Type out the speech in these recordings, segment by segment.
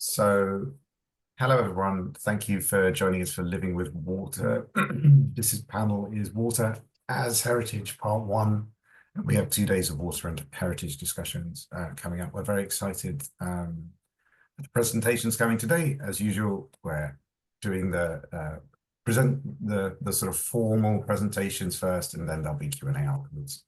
So, hello everyone. Thank you for joining us for Living with Water. This panel is Water as Heritage Part 1. And we have 2 days of water and heritage discussions coming up. We're very excited. The presentations coming today, as usual, we're doing the sort of formal presentations first, and then there'll be Q&A afterwards.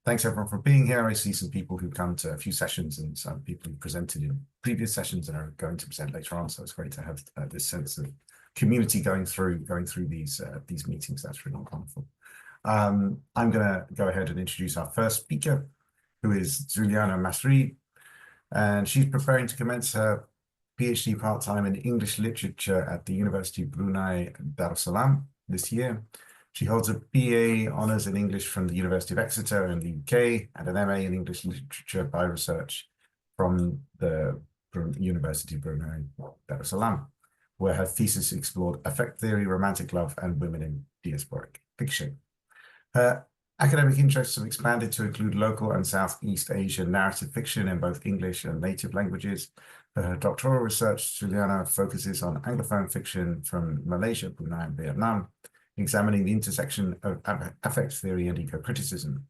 Thanks everyone for being here. I see some people who've come to a few sessions and some people who presented in previous sessions and are going to present later on. So it's great to have this sense of community going through these meetings. That's really wonderful. I'm going to go ahead and introduce our first speaker, who is Zuliana Masri, and she's preparing to commence her PhD part-time in English literature at the University of Brunei, Dar es Salaam this year. She holds a BA Honours in English from the University of Exeter in the UK and an MA in English Literature by Research from the University of Brunei, Dar es Salaam, where her thesis explored affect theory, romantic love, and women in diasporic fiction. Her academic interests have expanded to include local and Southeast Asian narrative fiction in both English and native languages. For her doctoral research, Juliana focuses on Anglophone fiction from Malaysia, Brunei, and Vietnam, examining the intersection of affect theory and eco-criticism.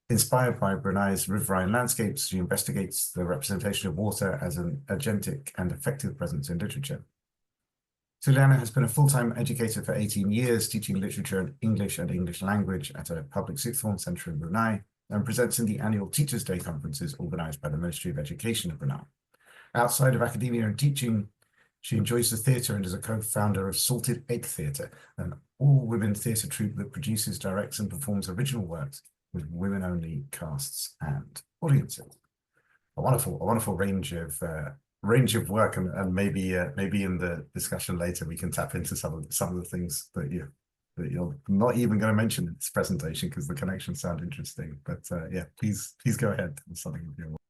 Inspired by Brunei's riverine landscapes, she investigates the representation of water as an agentic and effective presence in literature. Zuliana has been a full-time educator for 18 years, teaching literature in English and English language at a public sixth form centre in Brunei, and presents in the annual Teachers' Day conferences organised by the Ministry of Education of Brunei. Outside of academia and teaching, she enjoys the theatre and is a co-founder of Salted Egg Theatre, an all-women theatre troupe that produces, directs, and performs original works with women-only casts and audiences. A wonderful range of work, and maybe in the discussion later we can tap into some of the things that you're not even going to mention in this presentation because the connections sound interesting. But yeah, please go ahead with something of your work.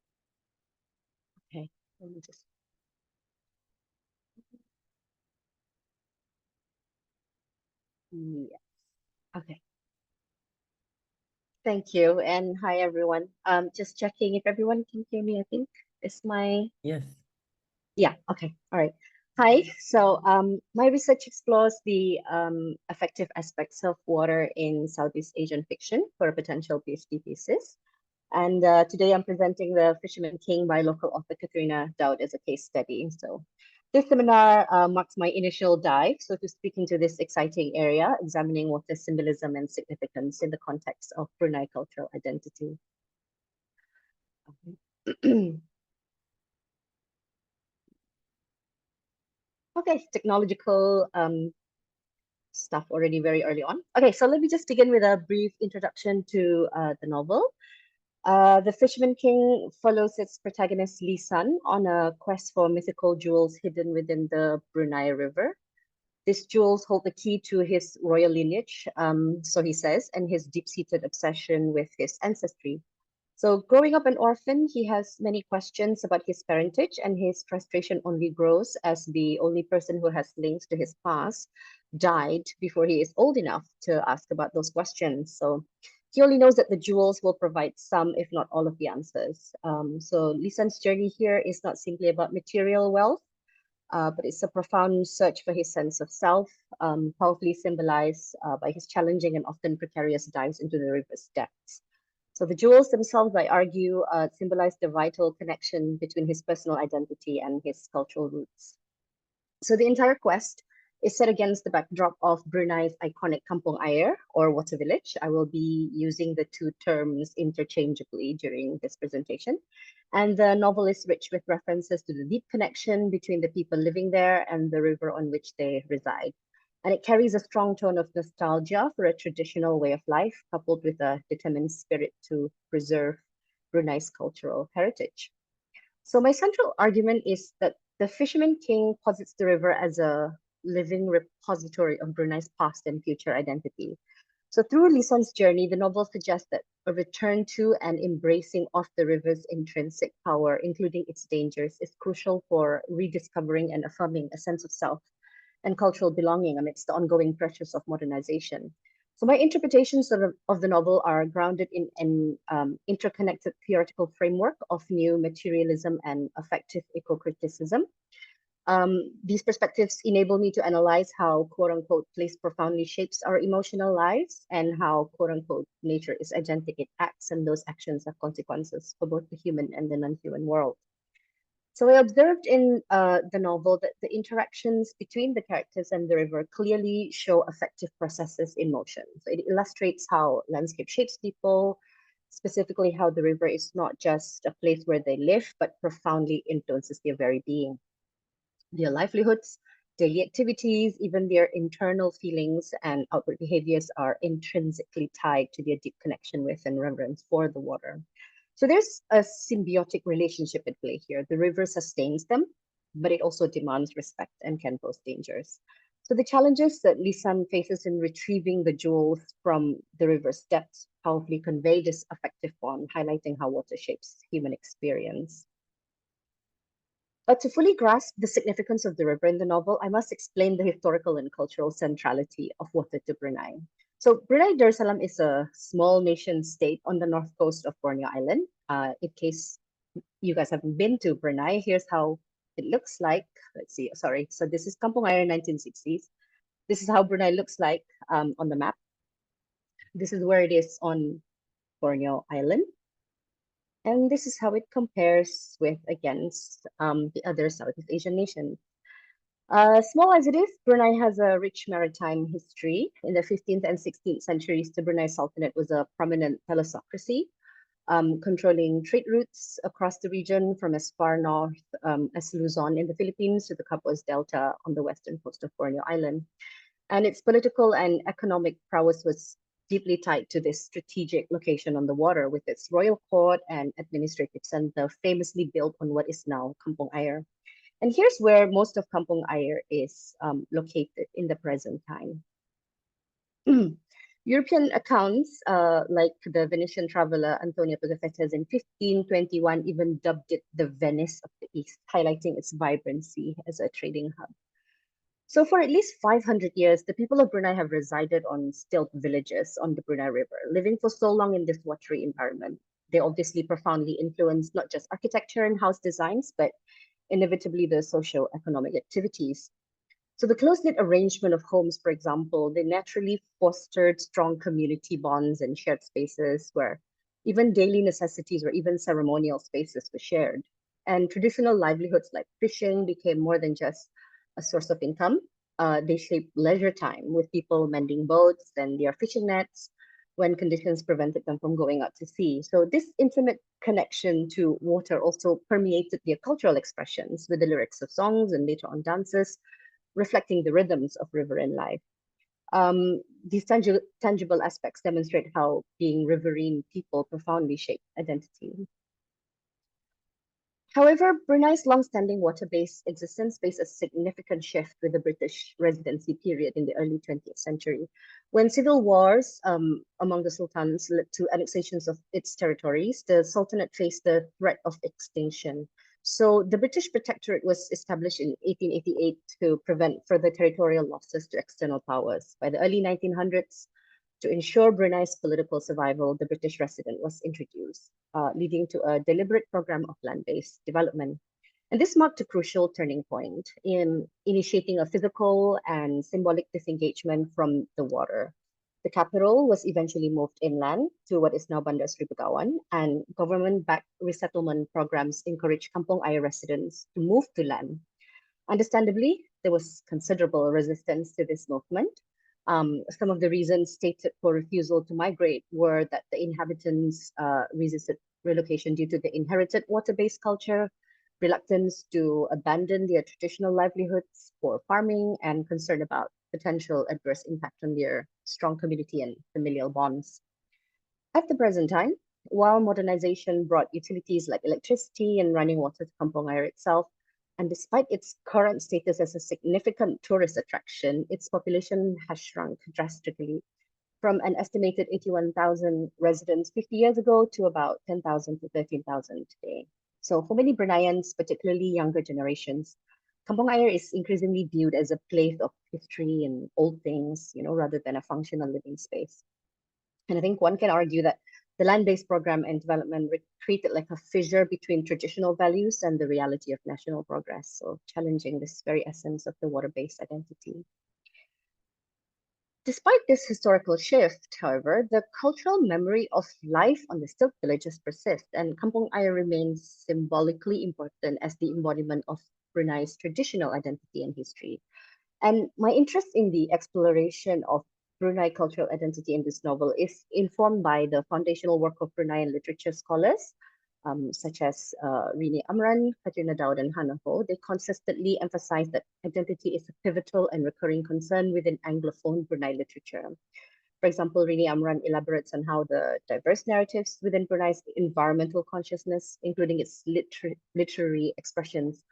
Okay, let me just. Yes. Okay. Thank you, and hi everyone. Just checking if everyone can hear me. I think is my yes. Yeah. Okay. All right. Hi. So my research explores the effective aspects of water in Southeast Asian fiction for a potential PhD thesis. And today I'm presenting The Fisherman King by local author Katrina Dowd as a case study. So this seminar marks my initial dive, so to speak, into this exciting area, examining water symbolism and significance in the context of Brunei cultural identity. Okay, technological stuff already very early on. Okay, so let me just begin with a brief introduction to the novel. The Fisherman King follows its protagonist Lee Sun on a quest for mythical jewels hidden within the Brunei River. These jewels hold the key to his royal lineage, so he says, and his deep-seated obsession with his ancestry. So growing up an orphan, he has many questions about his parentage, and his frustration only grows as the only person who has links to his past died before he is old enough to ask about those questions. So he only knows that the jewels will provide some, if not all, of the answers. So Lee Sun's journey here is not simply about material wealth, but it's a profound search for his sense of self, powerfully symbolized by his challenging and often precarious dives into the river's depths. So the jewels themselves, I argue, symbolize the vital connection between his personal identity and his cultural roots. So the entire quest is set against the backdrop of Brunei's iconic Kampung Air, or water village. I will be using the two terms interchangeably during this presentation. And the novel is rich with references to the deep connection between the people living there and the river on which they reside. And it carries a strong tone of nostalgia for a traditional way of life, coupled with a determined spirit to preserve Brunei's cultural heritage. So my central argument is that The Fisherman King posits the river as a living repository of Brunei's past and future identity. So through Lee Sun's journey, the novel suggests that a return to and embracing of the river's intrinsic power, including its dangers, is crucial for rediscovering and affirming a sense of self and cultural belonging amidst the ongoing pressures of modernization. So my interpretations of the novel are grounded in an interconnected theoretical framework of new materialism and affective eco-criticism. These perspectives enable me to analyze how quote unquote place profoundly shapes our emotional lives and how quote unquote nature is agentic, it acts, and those actions have consequences for both the human and the non-human world. So I observed in the novel that the interactions between the characters and the river clearly show affective processes in motion. So it illustrates how landscape shapes people, specifically how the river is not just a place where they live, but profoundly influences their very being. Their livelihoods, daily activities, even their internal feelings and outward behaviors are intrinsically tied to their deep connection with and reverence for the water. So there's a symbiotic relationship at play here. The river sustains them, but it also demands respect and can pose dangers. So the challenges that Lisan faces in retrieving the jewels from the river's depths powerfully convey this affective bond, highlighting how water shapes human experience. But to fully grasp the significance of the river in the novel, I must explain the historical and cultural centrality of water to Brunei. So Brunei Darussalam is a small nation state on the north coast of Borneo Island. In case you guys haven't been to Brunei, here's how it looks like. Let's see, sorry. So this is Kampung Air 1960s. This is how Brunei looks like on the map. This is where it is on Borneo Island. And this is how it compares with against the other Southeast Asian nations. Small as it is, Brunei has a rich maritime history. In the 15th and 16th centuries, the Brunei Sultanate was a prominent thalassocracy, controlling trade routes across the region from as far north as Luzon in the Philippines to the Capuas Delta on the western coast of Borneo Island. And its political and economic prowess was deeply tied to this strategic location on the water with its royal court and administrative center famously built on what is now Kampong Ayer. And here's where most of Kampong Ayer is located in the present time. European accounts, like the Venetian traveler Antonio Pigafetta in 1521, even dubbed it the Venice of the East, highlighting its vibrancy as a trading hub. So for at least 500 years, the people of Brunei have resided on stilt villages on the Brunei River, living for so long in this watery environment. They obviously profoundly influenced not just architecture and house designs, but inevitably the socio-economic activities. So the close-knit arrangement of homes, for example, they naturally fostered strong community bonds and shared spaces where even daily necessities or even ceremonial spaces were shared. And traditional livelihoods like fishing became more than just a source of income. They shaped leisure time with people mending boats and their fishing nets when conditions prevented them from going out to sea. So this intimate connection to water also permeated their cultural expressions with the lyrics of songs and later on dances, reflecting the rhythms of riverine life. These tangible aspects demonstrate how being riverine people profoundly shape identity. However, Brunei's long-standing water-based existence faced a significant shift with the British residency period in the early 20th century, when civil wars among the sultans led to annexations of its territories. The Sultanate faced the threat of extinction. So the British Protectorate was established in 1888 to prevent further territorial losses to external powers. By the early 1900s, to ensure Brunei's political survival, the British resident was introduced, leading to a deliberate program of land-based development. And this marked a crucial turning point in initiating a physical and symbolic disengagement from the water. The capital was eventually moved inland to what is now Bandar Sri Begawan, and government-backed resettlement programs encouraged Kampong Ayer residents to move to land. Understandably, there was considerable resistance to this movement. Some of the reasons stated for refusal to migrate were that the inhabitants resisted relocation due to the inherited water-based culture, reluctance to abandon their traditional livelihoods for farming, and concern about potential adverse impact on their strong community and familial bonds. At the present time, while modernization brought utilities like electricity and running water to Kampong Ayer itself, and despite its current status as a significant tourist attraction, its population has shrunk drastically from an estimated 81,000 residents 50 years ago to about 10,000 to 13,000 today. So for many Bruneians, particularly younger generations, Kampong Ayer is increasingly viewed as a place of history and old things, rather than a functional living space. And I think one can argue that the land-based program and development created like a fissure between traditional values and the reality of national progress, so challenging this very essence of the water-based identity. Despite this historical shift, however, the cultural memory of life on the stilt villages persists, and Kampong Ayer remains symbolically important as the embodiment of Brunei's traditional identity and history. And my interest in the exploration of Brunei cultural identity in this novel is informed by the foundational work of Bruneian literature scholars, such as Rini Amran, Katrina Dowd, and Hannah Ho. They consistently emphasize that identity is a pivotal and recurring concern within Anglophone Brunei literature. For example, Rini Amran elaborates on how the diverse narratives within Brunei's environmental consciousness, including its literary expressions,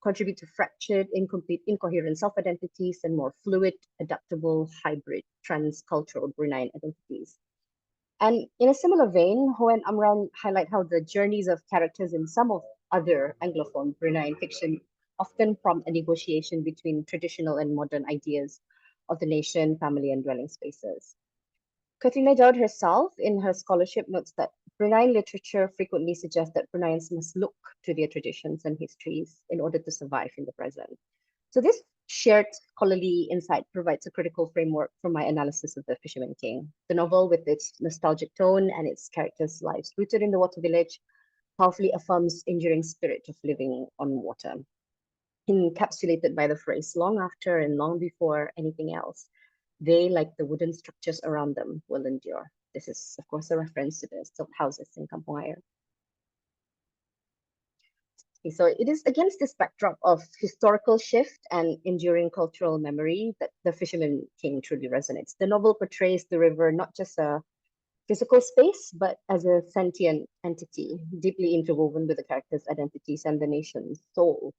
contribute to fractured, incomplete, incoherent self-identities and more fluid, adaptable, hybrid, transcultural Bruneian identities. And in a similar vein, Ho and Amran highlight how the journeys of characters in some of other Anglophone Bruneian fiction often prompt a negotiation between traditional and modern ideas of the nation, family, and dwelling spaces. Katrina Dowd herself, in her scholarship, notes that Bruneian literature frequently suggests that Bruneians must look to their traditions and histories in order to survive in the present. So this shared scholarly insight provides a critical framework for my analysis of The Fisherman King. The novel, with its nostalgic tone and its characters' lives rooted in the water village, powerfully affirms enduring spirit of living on water, encapsulated by the phrase long after and long before anything else. They, like the wooden structures around them, will endure. This is, of course, a reference to the stilt houses in Kampong Ayer. So it is against this backdrop of historical shift and enduring cultural memory that The Fisherman King truly resonates. The novel portrays the river not just a physical space, but as a sentient entity, deeply interwoven with the characters' identities and the nation's soul.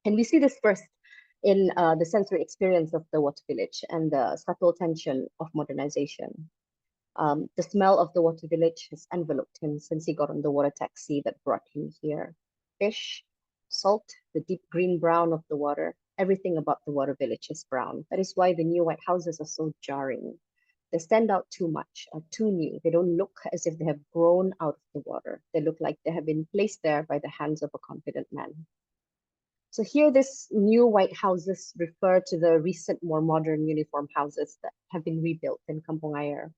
And we see this first in the sensory experience of the water village and the subtle tension of modernization. The smell of the water village has enveloped him since he got on the water taxi that brought him here. Fish, salt, the deep green brown of the water, everything about the water village is brown. That is why the new white houses are so jarring. They stand out too much, are too new. They don't look as if they have grown out of the water. They look like they have been placed there by the hands of a confident man. So here, this new white houses refer to the recent, more modern uniform houses that have been rebuilt in Kampong Ayer.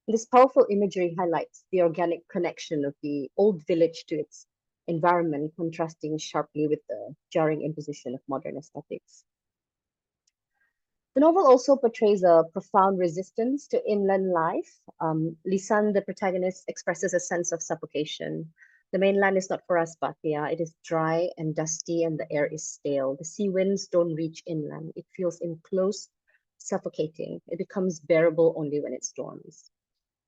This powerful imagery highlights the organic connection of the old village to its environment, contrasting sharply with the jarring imposition of modern aesthetics. The novel also portrays a profound resistance to inland life. Lisan, the protagonist, expresses a sense of suffocation. The mainland is not for us, Batia. It is dry and dusty and the air is stale. The sea winds don't reach inland. It feels enclosed, suffocating. It becomes bearable only when it storms.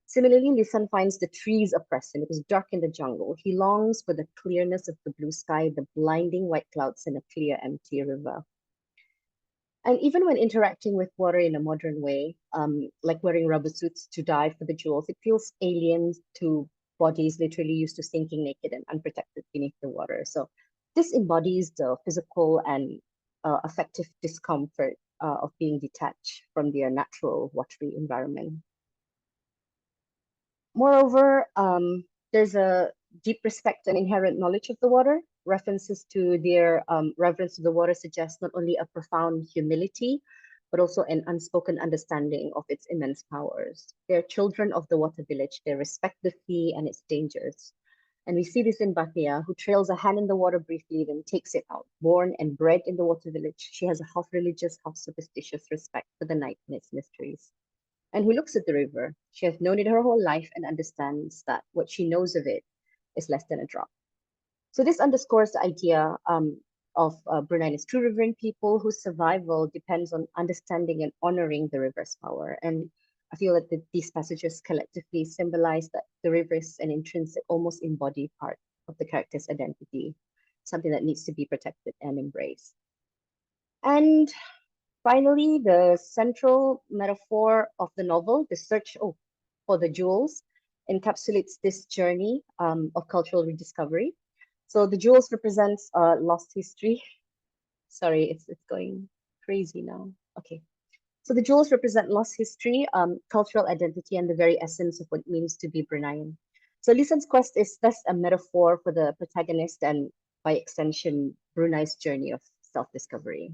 Similarly, Lisan finds the trees oppressive. It is dark in the jungle. He longs for the clearness of the blue sky, the blinding white clouds, and a clear, empty river. And even when interacting with water in a modern way, like wearing rubber suits to dive for the jewels, it feels alien to bodies literally used to sinking naked and unprotected beneath the water. So this embodies the physical and affective discomfort of being detached from their natural watery environment. Moreover, there's a deep respect and inherent knowledge of the water. References to their reverence to the water suggest not only a profound humility, but also an unspoken understanding of its immense powers. They're children of the water village. They respect the sea and its dangers. And we see this in Batia, who trails a hand in the water briefly, then takes it out. Born and bred in the water village, she has a half religious, half superstitious respect for the night and its mysteries. And who looks at the river. She has known it her whole life and understands that what she knows of it is less than a drop. So this underscores the idea of Brunei as true rivering people whose survival depends on understanding and honoring the river's power. And I feel that these passages collectively symbolize that the river is an intrinsic, almost embodied part of the character's identity, something that needs to be protected and embraced. And finally, the central metaphor of the novel, the search for the jewels, encapsulates this journey of cultural rediscovery. So the jewels represents lost history, Sorry, it's going crazy now. Okay. So the jewels represent lost history, cultural identity, and the very essence of what it means to be Bruneian. So Lisan's quest is thus a metaphor for the protagonist and, by extension, Brunei's journey of self-discovery.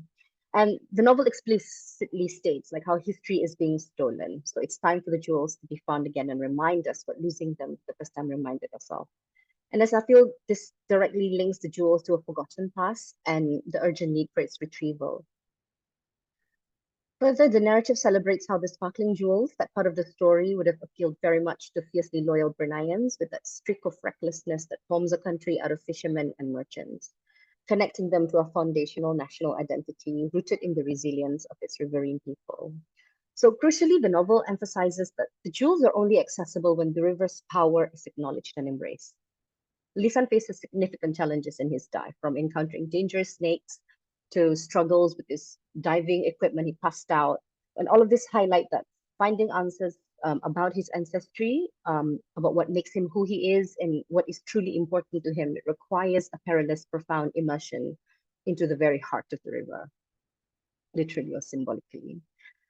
And the novel explicitly states like how history is being stolen. So it's time for the jewels to be found again and remind us what losing them the first time reminded us of. And as I feel this directly links the jewels to a forgotten past and the urgent need for its retrieval. Further, the narrative celebrates how the sparkling jewels, that part of the story, would have appealed very much to fiercely loyal Bruneians with that streak of recklessness that forms a country out of fishermen and merchants, connecting them to a foundational national identity rooted in the resilience of its riverine people. So crucially, the novel emphasizes that the jewels are only accessible when the river's power is acknowledged and embraced. Lisan faces significant challenges in his dive, from encountering dangerous snakes to struggles with his diving equipment he passed out. And all of this highlight that finding answers about his ancestry, about what makes him who he is and what is truly important to him, it requires a perilous, profound immersion into the very heart of the river, literally or symbolically.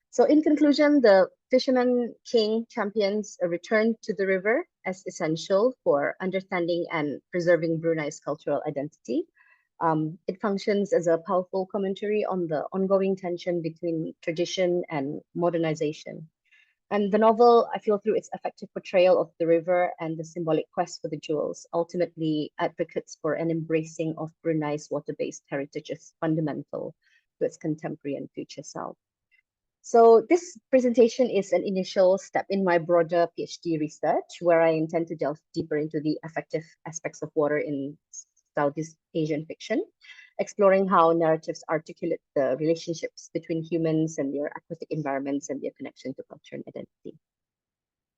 So in conclusion, the Fisherman King champions a return to the river as essential for understanding and preserving Brunei's cultural identity. It functions as a powerful commentary on the ongoing tension between tradition and modernization. And the novel, I feel, through its effective portrayal of the river and the symbolic quest for the jewels, ultimately advocates for an embracing of Brunei's water-based heritage as fundamental to its contemporary and future self. So this presentation is an initial step in my broader PhD research, where I intend to delve deeper into the affective aspects of water in Southeast Asian fiction, exploring how narratives articulate the relationships between humans and their aquatic environments and their connection to culture and identity.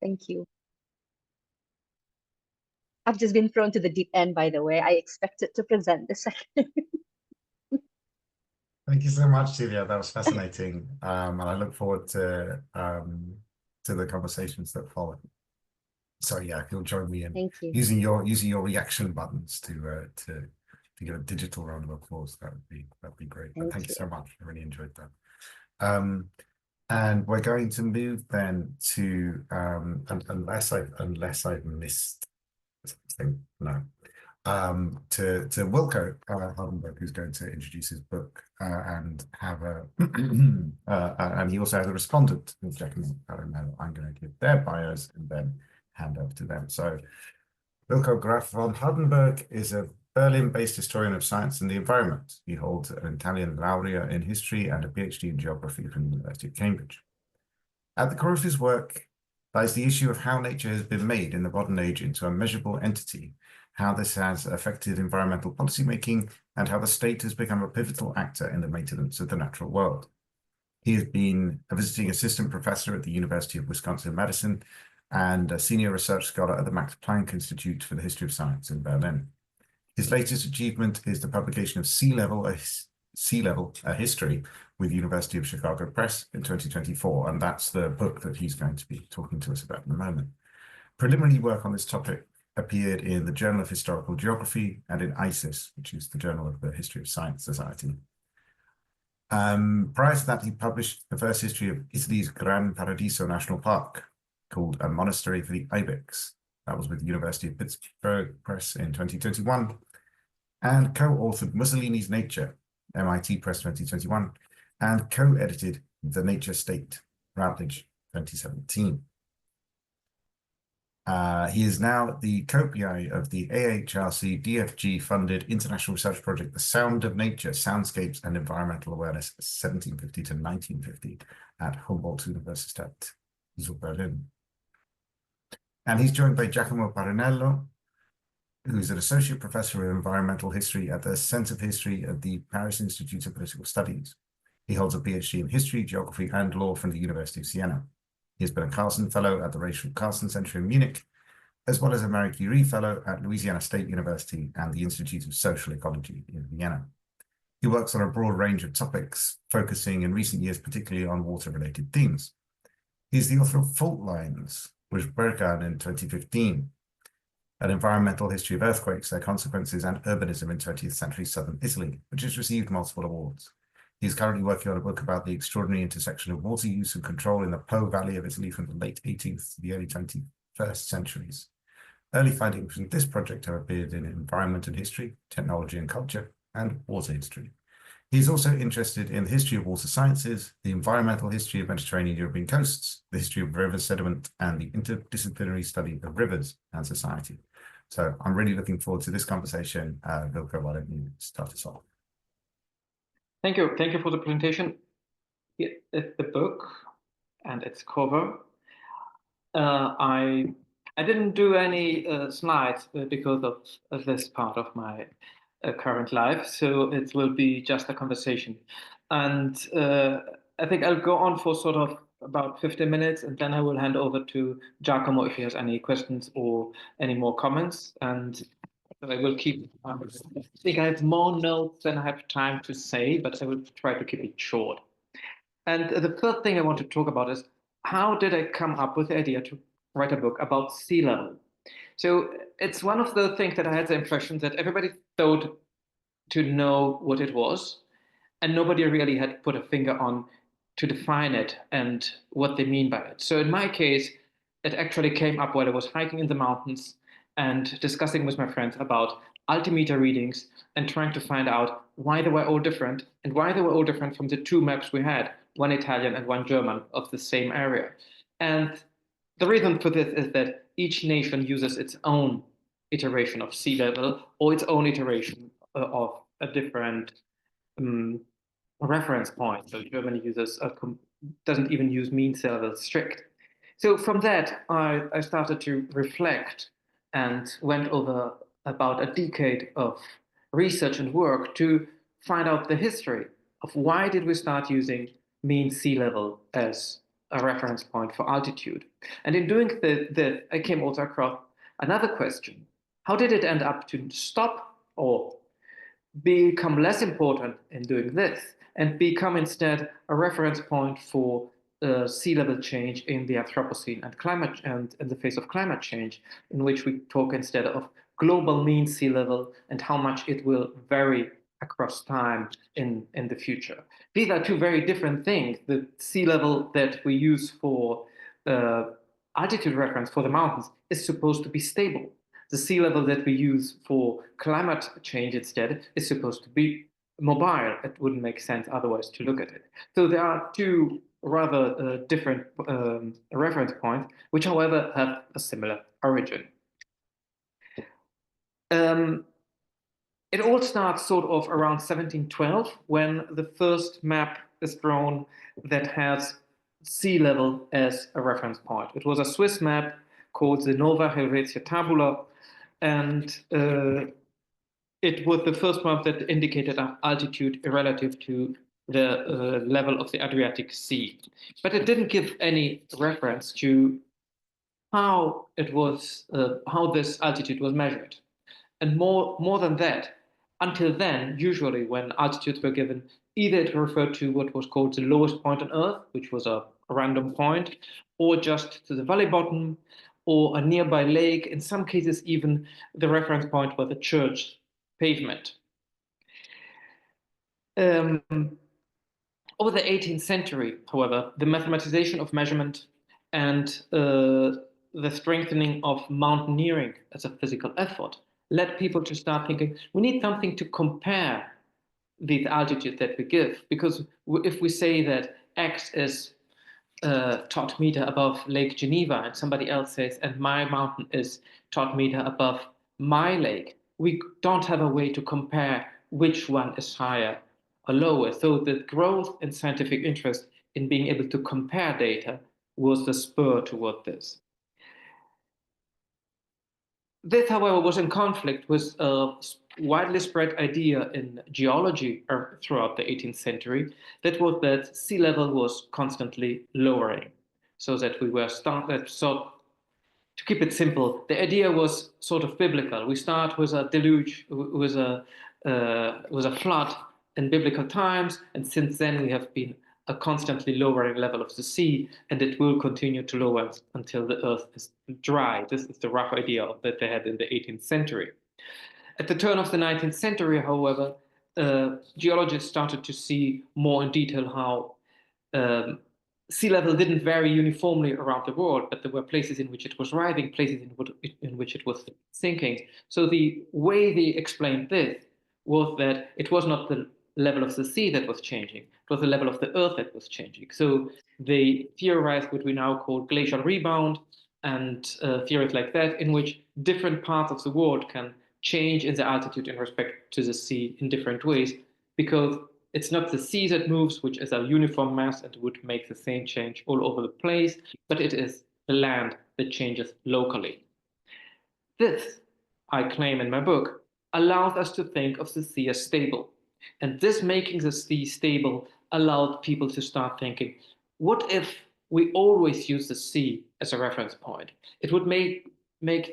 Thank you. I've just been thrown to the deep end, by the way. I expected to present the second. Thank you so much, Celia. That was fascinating. And I look forward to the conversations that follow. So yeah, if you'll join me in using your reaction buttons to get a digital round of applause, that'd be great. But thank you so much. I really enjoyed that. And we're going to move then to unless I've missed something, no. To Wilko Hardenberg, who's going to introduce his book and have a and he also has a respondent with Giacomo and Parrinello. I'm going to give their bios and then hand over to them. So Wilko Graf von Hardenberg is a Berlin-based historian of science and the environment. He holds an Italian laurea in history and a PhD in geography from the University of Cambridge. At the core of his work lies the issue of how nature has been made in the modern age into a measurable entity, how this has affected environmental policymaking, and how the state has become a pivotal actor in the maintenance of the natural world. He has been a visiting assistant professor at the University of Wisconsin-Madison and a senior research scholar at the Max Planck Institute for the History of Science in Berlin. His latest achievement is the publication of Sea Level, a History with University of Chicago Press in 2024, and that's the book that he's going to be talking to us about in a moment. Preliminary work on this topic appeared in the Journal of Historical Geography and in ISIS, which is the Journal of the History of Science Society. Prior to that, he published the first history of Italy's Gran Paradiso National Park, called A Monastery for the Ibex. That was with the University of Pittsburgh Press in 2021, and co-authored Mussolini's Nature, MIT Press 2021, and co-edited The Nature State, Routledge 2017. He is now the co-PI of the AHRC DFG-funded international research project, The Sound of Nature, Soundscapes and Environmental Awareness, 1750 to 1950, at Humboldt-Universität zu Berlin. And he's joined by Giacomo Parrinello, who's an associate professor of environmental history at the Center for History at the Paris Institute of Political Studies. He holds a PhD in history, geography, and law from the University of Siena. He has been a Carlson Fellow at the Rachel Carlson Center in Munich, as well as a Marie Curie Fellow at Louisiana State University and the Institute of Social Ecology in Vienna. He works on a broad range of topics, focusing in recent years particularly on water-related themes. He's the author of Fault Lines, which broke out in 2015, An Environmental History of Earthquakes, Their Consequences, and Urbanism in 20th Century Southern Italy, which has received multiple awards. He is currently working on a book about the extraordinary intersection of water use and control in the Po Valley of Italy from the late 18th to the early 21st centuries. Early findings from this project have appeared in Environment and History, Technology and Culture, and Water History. He is also interested in the history of water sciences, the environmental history of Mediterranean European coasts, the history of river sediment, and the interdisciplinary study of rivers and society. So I'm really looking forward to this conversation. Wilko, why don't you start us off? Thank you. Thank you for the presentation. Here is the book and its cover. I didn't do any slides because of this part of my current life, so it will be just a conversation. And I think I'll go on for sort of about 15 minutes, and then I will hand over to Giacomo if he has any questions or any more comments. And I will keep, I think I have more notes than I have time to say, but I will try to keep it short. And the first thing I want to talk about is, how did I come up with the idea to write a book about sea level? So it's one of the things that I had the impression that everybody thought to know what it was, and nobody really had put a finger on to define it and what they mean by it. So in my case, it actually came up while I was hiking in the mountains and discussing with my friends about altimeter readings and trying to find out why they were all different and why they were all different from the two maps we had, one Italian and one German of the same area. And the reason for this is that each nation uses its own iteration of sea level or its own iteration of a different reference point. So Germany uses doesn't even use mean sea level strict. So from that, I started to reflect and went over about a decade of research and work to find out the history of why did we start using mean sea level as a reference point for altitude. And in doing that, I came also across another question. How did it end up to stop or become less important in doing this and become instead a reference point for sea level change in the Anthropocene and climate and in the face of climate change, in which we talk instead of global mean sea level and how much it will vary across time in the future. These are two very different things. The sea level that we use for altitude reference for the mountains is supposed to be stable. The sea level that we use for climate change instead is supposed to be mobile. It wouldn't make sense otherwise to look at it. So there are two rather different reference points, which however have a similar origin. It all starts sort of around 1712 when the first map is drawn that has sea level as a reference point. It was a Swiss map called the Nova Helvetia Tabula, and it was the first map that indicated an altitude relative to the level of the Adriatic Sea. But it didn't give any reference to how it was, how this altitude was measured. And more than that, until then, usually when altitudes were given, either it referred to what was called the lowest point on Earth, which was a random point, or just to the valley bottom, or a nearby lake. In some cases, even the reference point was the church pavement. Over the 18th century, however, the mathematization of measurement and the strengthening of mountaineering as a physical effort led people to start thinking, we need something to compare these altitudes that we give. Because if we say that X is tot meter above Lake Geneva, and somebody else says, and my mountain is tot meter above my lake, we don't have a way to compare which one is higher or lower. So the growth in scientific interest in being able to compare data was the spur toward this. This, however, was in conflict with a widely spread idea in geology throughout the 18th century, that was that sea level was constantly lowering, so that we were so to keep it simple, the idea was sort of biblical. We start with a deluge, with a flood in biblical times, and since then we have been a constantly lowering level of the sea, and it will continue to lower until the Earth is dry. This is the rough idea that they had in the 18th century. At the turn of the 19th century, however, geologists started to see more in detail how sea level didn't vary uniformly around the world, but there were places in which it was rising, places in which it was sinking. So the way they explained this was that it was not the level of the sea that was changing, it was the level of the Earth that was changing. So they theorized what we now call glacial rebound and theories like that, in which different parts of the world can change in the altitude in respect to the sea in different ways, because it's not the sea that moves, which is a uniform mass and would make the same change all over the place, but it is the land that changes locally. This, I claim in my book, allows us to think of the sea as stable. And this making the sea stable allowed people to start thinking, what if we always use the sea as a reference point? It would make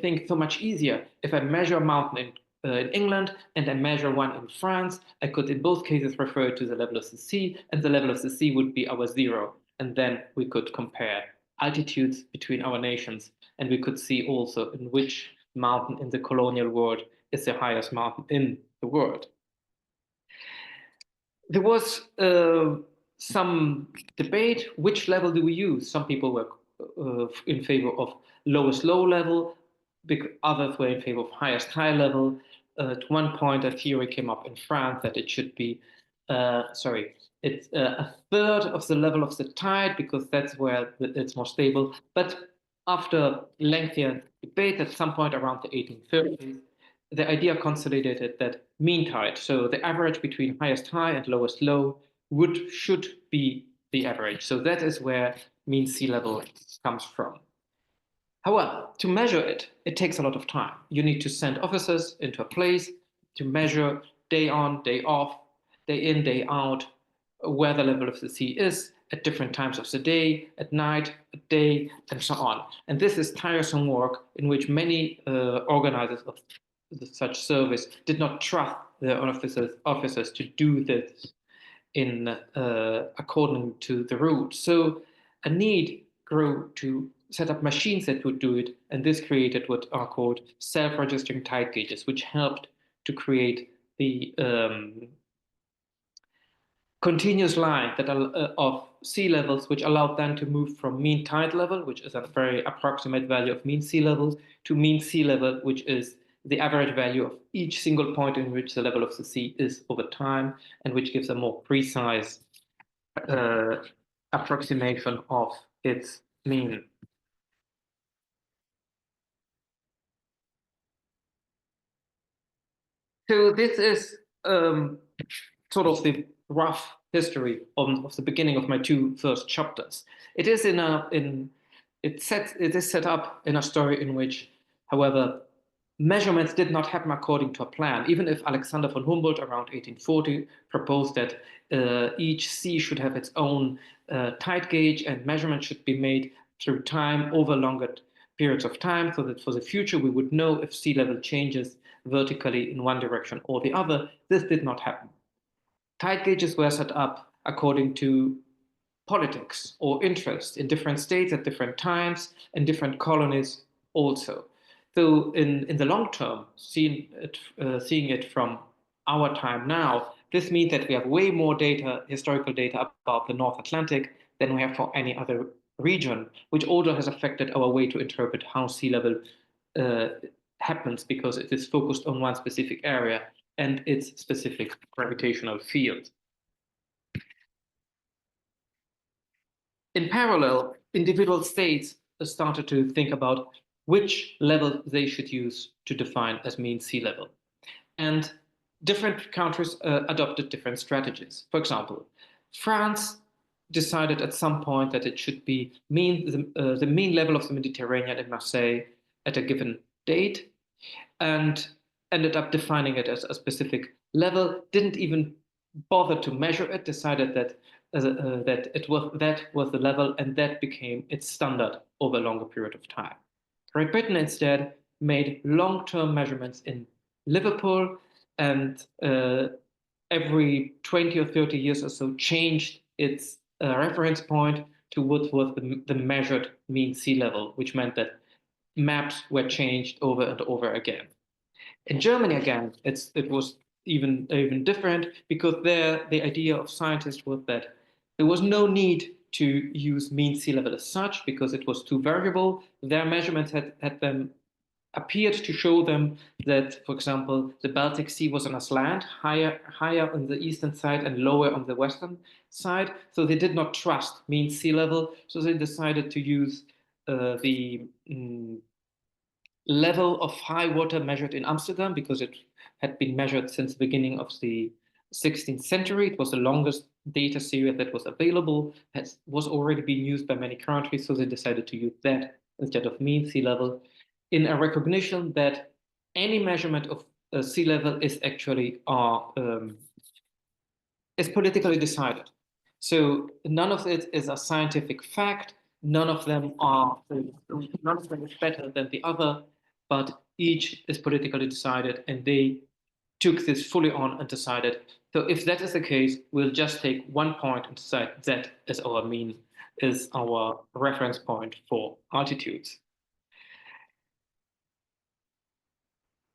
things so much easier. If I measure a mountain in England and I measure one in France, I could in both cases refer to the level of the sea, and the level of the sea would be our zero. And then we could compare altitudes between our nations, and we could see also in which mountain in the colonial world is the highest mountain in the world. There was some debate, which level do we use? Some people were in favor of lowest low level, others were in favor of highest high level. At one point, a theory came up in France that it should be, it's a third of the level of the tide, because that's where it's more stable. But after lengthier debate, at some point around the 1830s, the idea consolidated that mean tide, so the average between highest high and lowest low, should be the average. So that is where mean sea level comes from. However, to measure it, it takes a lot of time. You need to send officers into a place to measure day on, day off, day in, day out, where the level of the sea is at different times of the day, at night, at day, and so on. And this is tiresome work in which many organizers of such service did not trust their officers to do this in according to the rules. So a need grew to set up machines that would do it, and this created what are called self-registering tide gauges, which helped to create the continuous line that of sea levels, which allowed them to move from mean tide level, which is a very approximate value of mean sea levels, to mean sea level, which is the average value of each single point in which the level of the sea is over time, and which gives a more precise approximation of its mean. So this is sort of the rough history of the beginning of my two first chapters. It is it is set up in a story in which, however, measurements did not happen according to a plan. Even if Alexander von Humboldt around 1840 proposed that each sea should have its own tide gauge and measurements should be made through time over longer periods of time, so that for the future we would know if sea level changes vertically in one direction or the other, this did not happen. Tide gauges were set up according to politics or interest in different states at different times and different colonies also. So in the long term, seeing it from our time now, this means that we have way more data, historical data about the North Atlantic than we have for any other region, which also has affected our way to interpret how sea level happens, because it is focused on one specific area and its specific gravitational field. In parallel, individual states started to think about which level they should use to define as mean sea level. And different countries adopted different strategies. For example, France decided at some point that it should be the mean level of the Mediterranean in Marseille at a given date, and ended up defining it as a specific level, didn't even bother to measure it, decided that that was the level, and that became its standard over a longer period of time. Great Britain instead made long-term measurements in Liverpool, and every 20 or 30 years or so changed its reference point to what was the measured mean sea level, which meant that maps were changed over and over again. In Germany, again, it was even different, because there the idea of scientists was that there was no need to use mean sea level as such, because it was too variable. Their measurements had them appeared to show them that, for example, the Baltic Sea was on a slant, higher on the eastern side and lower on the western side. So they did not trust mean sea level. So they decided to use the level of high water measured in Amsterdam, because it had been measured since the beginning of the 16th century. It was the longest data series that was available, was already being used by many countries. So they decided to use that instead of mean sea level, in a recognition that any measurement of sea level is actually is politically decided. So none of it is a scientific fact. None of them is better than the other, but each is politically decided, and they took this fully on and decided, so if that is the case, we'll just take 1 point and decide that as our mean, is our reference point for altitudes.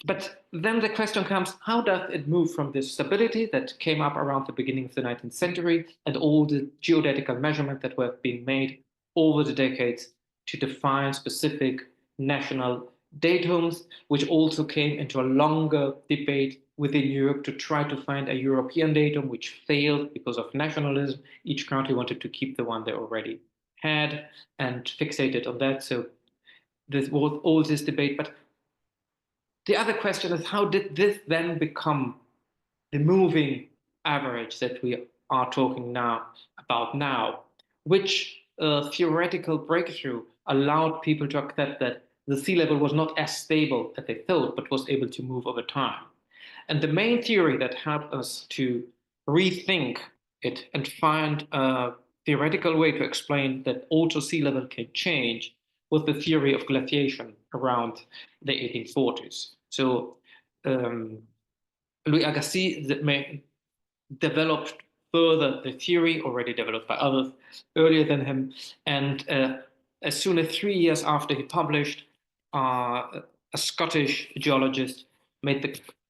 But then the question comes, how does it move from this stability that came up around the beginning of the 19th century and all the geodetical measurements that were being made over the decades to define specific national datums, which also came into a longer debate within Europe to try to find a European datum, which failed because of nationalism. Each country wanted to keep the one they already had and fixated on that. So this was all this debate. But the other question is, how did this then become the moving average that we are talking about now? Which theoretical breakthrough allowed people to accept that the sea level was not as stable as they thought, but was able to move over time? And the main theory that helped us to rethink it and find a theoretical way to explain that also sea level can change was the theory of glaciation around the 1840s. So Louis Agassiz developed further the theory, already developed by others earlier than him. And as soon as 3 years after he published, a Scottish geologist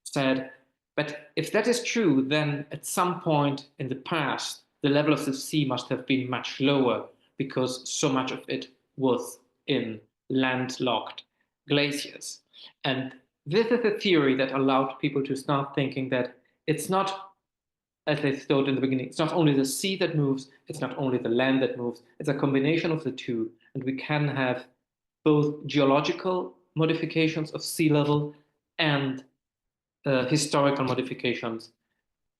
said, but if that is true, then at some point in the past, the level of the sea must have been much lower, because so much of it was in landlocked glaciers. And this is a theory that allowed people to start thinking that it's not, as they thought in the beginning, it's not only the sea that moves, it's not only the land that moves, it's a combination of the two. And we can have both geological modifications of sea level and historical modifications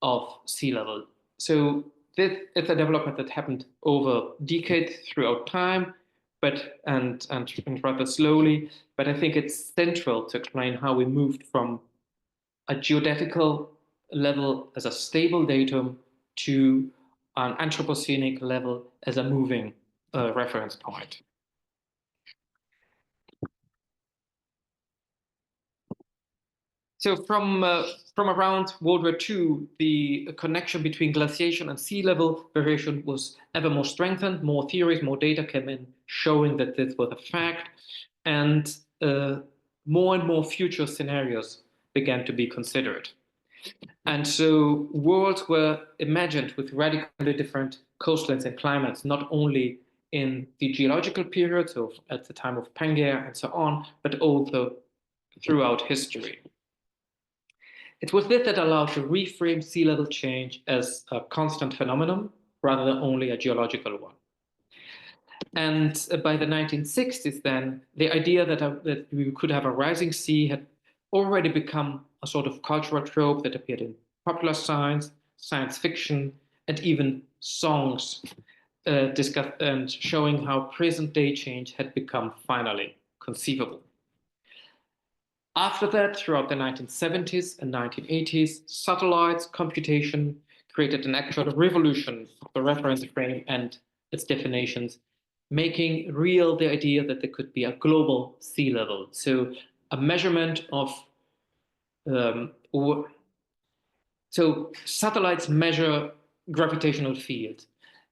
of sea level. So this is a development that happened over decades throughout time, and rather slowly. But I think it's central to explain how we moved from a geodetical level as a stable datum to an Anthropocenic level as a moving reference point. So from around World War II, the connection between glaciation and sea level variation was ever more strengthened. More theories, more data came in showing that this was a fact. And more and more future scenarios began to be considered. And so worlds were imagined with radically different coastlines and climates, not only in the geological periods, so at the time of Pangaea and so on, but also throughout history. It was this that allowed to reframe sea level change as a constant phenomenon rather than only a geological one. And by the 1960s, then, the idea that we could have a rising sea had already become a sort of cultural trope that appeared in popular science, science fiction, and even songs discussed and showing how present-day change had become finally conceivable. After that, throughout the 1970s and 1980s, satellites, computation created an actual revolution of the reference frame and its definitions, making real the idea that there could be a global sea level. So a measurement of, so satellites measure gravitational fields.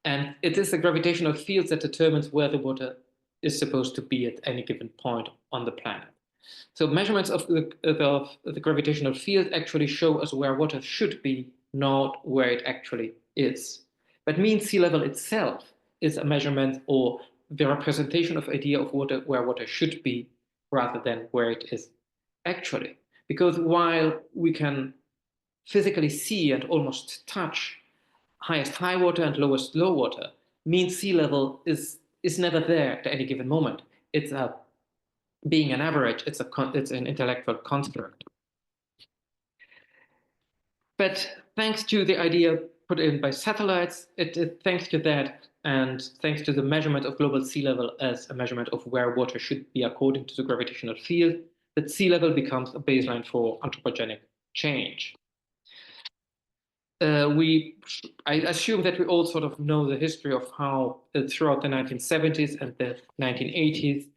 And it is the gravitational field that determines where the water is supposed to be at any given point on the planet. So measurements of the gravitational field actually show us where water should be, not where it actually is. But mean sea level itself is a measurement or the representation of idea of water where water should be rather than where it is actually. Because while we can physically see and almost touch highest high water and lowest low water, mean sea level is never there at any given moment. It's a being an average, it's an intellectual construct. But thanks to the idea put in by satellites, thanks to that, and thanks to the measurement of global sea level as a measurement of where water should be according to the gravitational field, that sea level becomes a baseline for anthropogenic change. I assume that we all sort of know the history of how throughout the 1970s and the 1980s,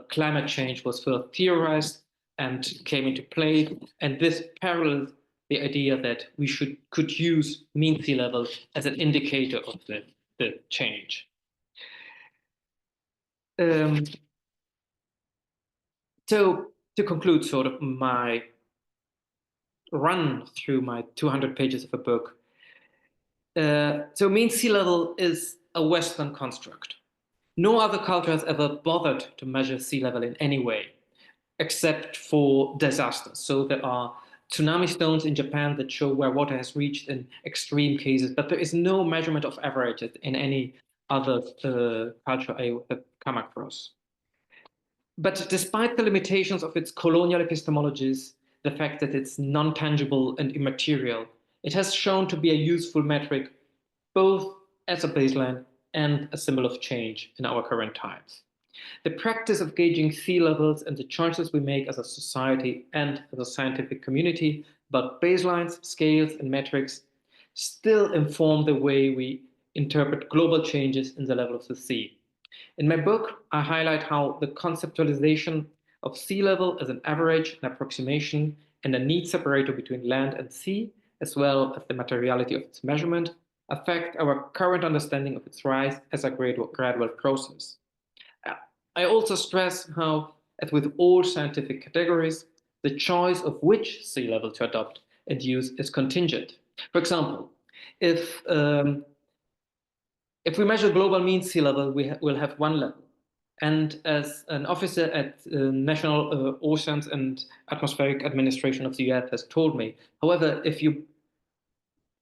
climate change was first theorized and came into play. And this parallels the idea that we could use mean sea level as an indicator of the change. So to conclude sort of my run through my 200 pages of a book, so mean sea level is a Western construct. No other culture has ever bothered to measure sea level in any way, except for disasters. So there are tsunami stones in Japan that show where water has reached in extreme cases, but there is no measurement of averages in any other culture I have come across. But despite the limitations of its colonial epistemologies, the fact that it's non-tangible and immaterial, it has shown to be a useful metric, both as a baseline and a symbol of change in our current times. The practice of gauging sea levels and the choices we make as a society and as a scientific community about baselines, scales, and metrics still inform the way we interpret global changes in the level of the sea. In my book, I highlight how the conceptualization of sea level as an average, an approximation, and a neat separator between land and sea, as well as the materiality of its measurement, affect our current understanding of its rise as a gradual process. I also stress how, as with all scientific categories, the choice of which sea level to adopt and use is contingent. For example, if we measure global mean sea level, we'll have one level. And as an officer at National Oceans and Atmospheric Administration of the US has told me, however, if you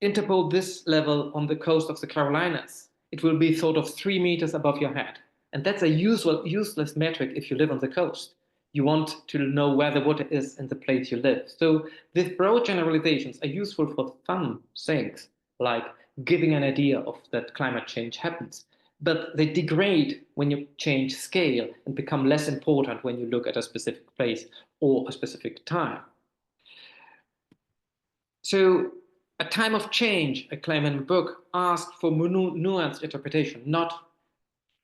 interpole this level on the coast of the Carolinas, it will be sort of 3 meters above your head. And that's a useless metric if you live on the coast. You want to know where the water is in the place you live. So these broad generalizations are useful for some things, like giving an idea of that climate change happens. But they degrade when you change scale and become less important when you look at a specific place or a specific time. So a time of change, I claim in the book, asked for nuanced interpretation, not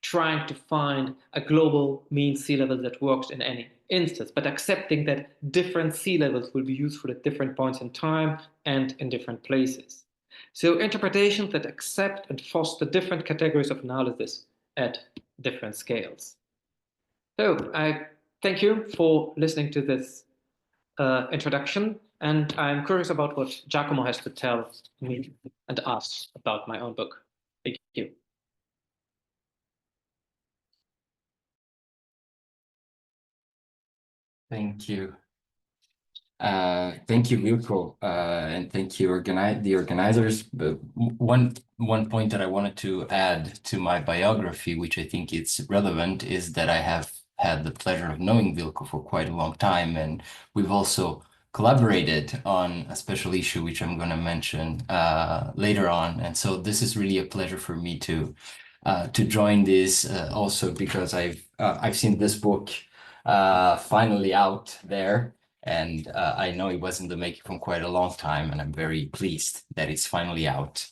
trying to find a global mean sea level that works in any instance, but accepting that different sea levels will be useful at different points in time and in different places. So interpretations that accept and foster different categories of analysis at different scales. So I thank you for listening to this introduction, and I'm curious about what Giacomo has to tell me and us about my own book. Thank you. Thank you. Thank you, Wilko, and thank you, the organizers. But one point that I wanted to add to my biography, which I think it's relevant, is that I have had the pleasure of knowing Wilko for quite a long time, and we've also collaborated on a special issue, which I'm going to mention later on. And so this is really a pleasure for me to join this also because I've seen this book finally out there. And I know it was in the making for quite a long time, and I'm very pleased that it's finally out.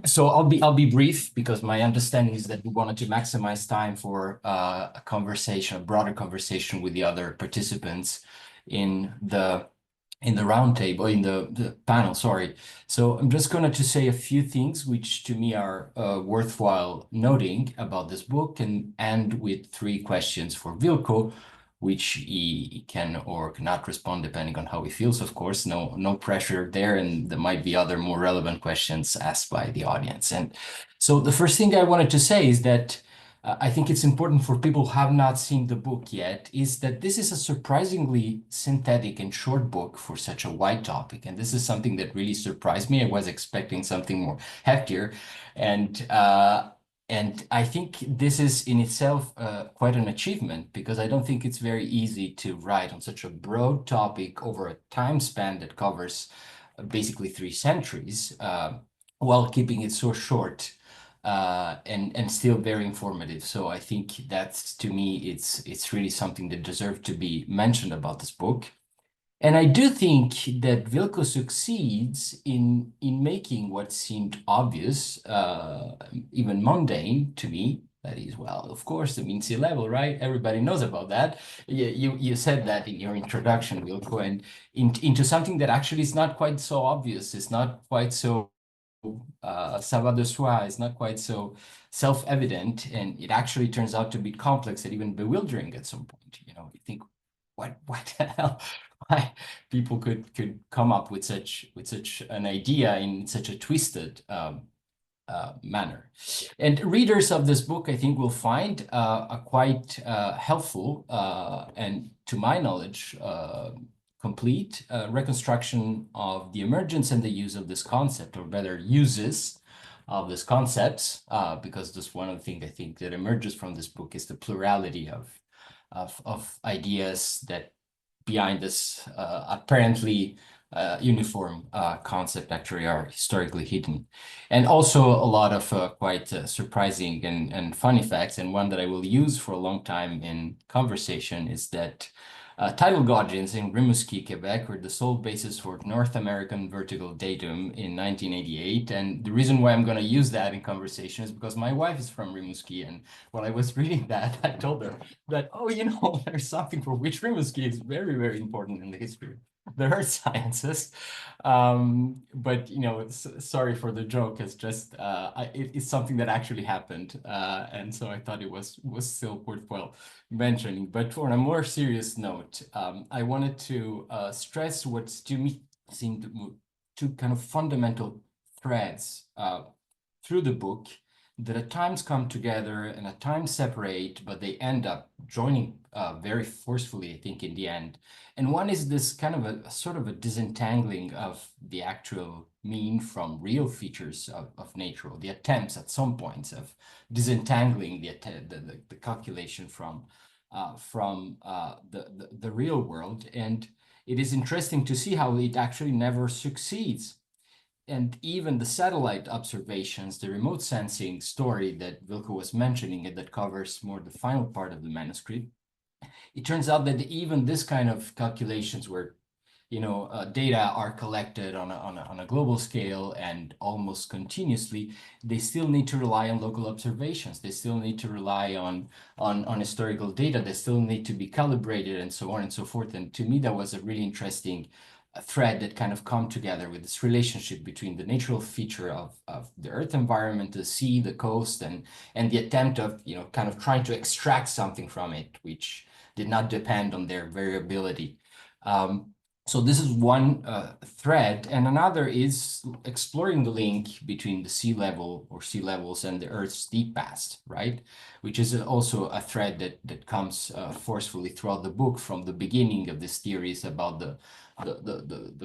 So I'll be brief because my understanding is that we wanted to maximize time for a conversation, a broader conversation with the other participants in the in the round table, in the panel, sorry. So I'm just going to say a few things which to me are worthwhile noting about this book, and end with 3 questions for Wilko, which he can or cannot respond depending on how he feels, of course. No pressure there, and there might be other more relevant questions asked by the audience. And so the first thing I wanted to say is that I think it's important for people who have not seen the book yet, is that this is a surprisingly synthetic and short book for such a wide topic. And this is something that really surprised me. I was expecting something more heftier. And I think this is in itself quite an achievement, because I don't think it's very easy to write on such a broad topic over a time span that covers basically 3 centuries, while keeping it so short. And still very informative. So I think that's, to me, it's really something that deserves to be mentioned about this book. And I do think that Wilko succeeds in making what seemed obvious, even mundane to me. That is, well, of course, the mean sea level, right? Everybody knows about that. You said that in your introduction, Wilko, and into something that actually is not quite so obvious. It's not quite so ça va de soi, is not quite so self-evident, and it actually turns out to be complex and even bewildering at some point. You know, you think, what the hell? Why people could come up with such an idea in such a twisted manner. And readers of this book, I think, will find a quite helpful and, to my knowledge, complete reconstruction of the emergence and the use of this concept, or better, uses of this concept, because this one of the things I think that emerges from this book is the plurality of ideas that behind this apparently uniform concept actually are historically hidden. And also a lot of quite surprising and funny facts, and one that I will use for a long time in conversation is that tidal gauges in Rimouski, Quebec were the sole basis for North American vertical datum in 1988. And the reason why I'm going to use that in conversation is because my wife is from Rimouski. And when I was reading that, I told her that, oh, you know, there's something for which Rimouski is very, very important in the history of the earth sciences. But, you know, sorry for the joke. It's just, it's something that actually happened. And so I thought it was still worthwhile mentioning. But on a more serious note, I wanted to stress what to me seemed two kind of fundamental threads through the book that at times come together and at times separate, but they end up joining very forcefully, I think, in the end. And one is this kind of a sort of a disentangling of the actual mean from real features of nature, or the attempts at some points of disentangling the calculation from the real world. And it is interesting to see how it actually never succeeds. And even the satellite observations, the remote sensing story that Wilko was mentioning, and that covers more the final part of the manuscript, it turns out that even this kind of calculations where, you know, data are collected on a global scale and almost continuously, they still need to rely on local observations. They still need to rely on historical data. They still need to be calibrated, and so on and so forth. And to me, that was a really interesting thread that kind of come together with this relationship between the natural feature of the earth environment, the sea, the coast, and the attempt of, you know, kind of trying to extract something from it, which did not depend on their variability. So this is one thread, and another is exploring the link between the sea level or sea levels and the Earth's deep past, right? Which is also a thread that comes forcefully throughout the book, from the beginning of this theories about the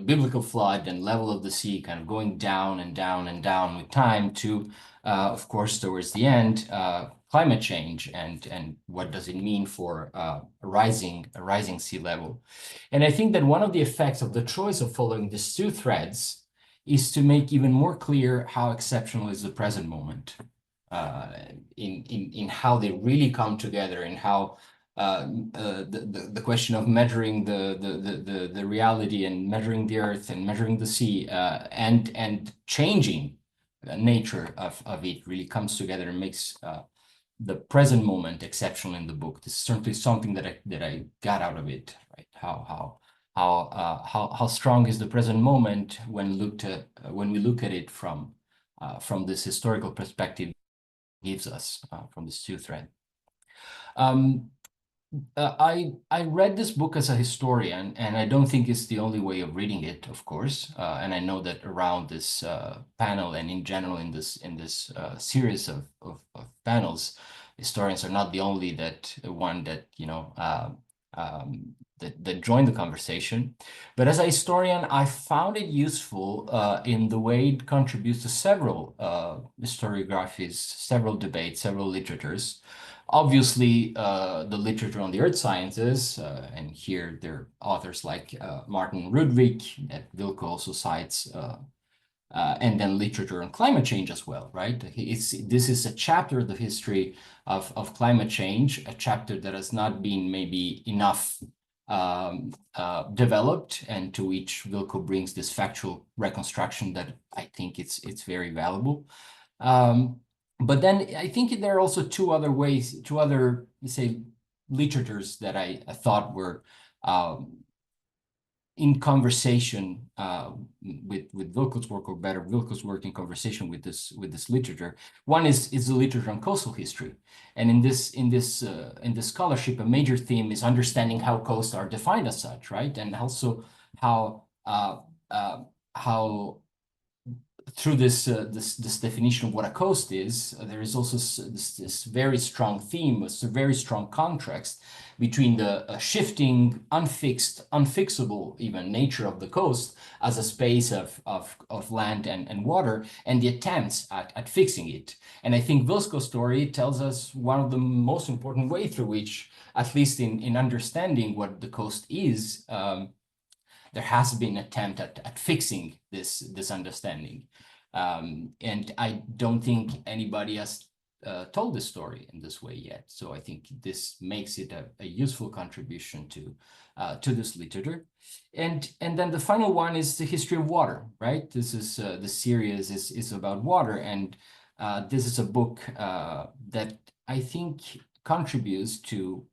biblical flood and level of the sea kind of going down and down and down with time to, of course, towards the end, climate change and what does it mean for a rising sea level. And I think that one of the effects of the choice of following these 2 threads is to make even more clear how exceptional is the present moment, in how they really come together, and how the question of measuring the reality and measuring the earth and measuring the sea and changing the nature of it really comes together and makes the present moment exceptional in the book. This is certainly something that I got out of it, right? How how strong is the present moment when we look at it from this historical perspective gives us from this two thread. I read this book as a historian, and I don't think it's the only way of reading it, of course. And I know that around this panel and in general in this series of panels, historians are not the only one that that join the conversation. But as a historian, I found it useful in the way it contributes to several historiographies, several debates, several literatures. Obviously, the literature on the earth sciences, and here there are authors like Martin Rudvik that Wilko also cites, and then literature on climate change as well, right? This is a chapter of the history of climate change, a chapter that has not been maybe enough developed, and to which Wilko brings this factual reconstruction that I think it's very valuable. But then I think there are also two other, let's say, literatures that I thought were in conversation with Wilko's work, or better, Wilko's work in conversation with this literature. One is the literature on coastal history, and in this scholarship, a major theme is understanding how coasts are defined as such, right, and also how through this definition of what a coast is, there is also this very strong theme, a very strong contrast between the shifting, unfixed, unfixable even nature of the coast as a space of land and water, and the attempts at fixing it. And I think Wilko's story tells us one of the most important ways through which, at least in understanding what the coast is, there has been an attempt at fixing this understanding. And I don't think anybody has told this story in this way yet. So I think this makes it a useful contribution to this literature. And then the final one is the history of water, right? This is the series is about water, and this is a book that I think contributes to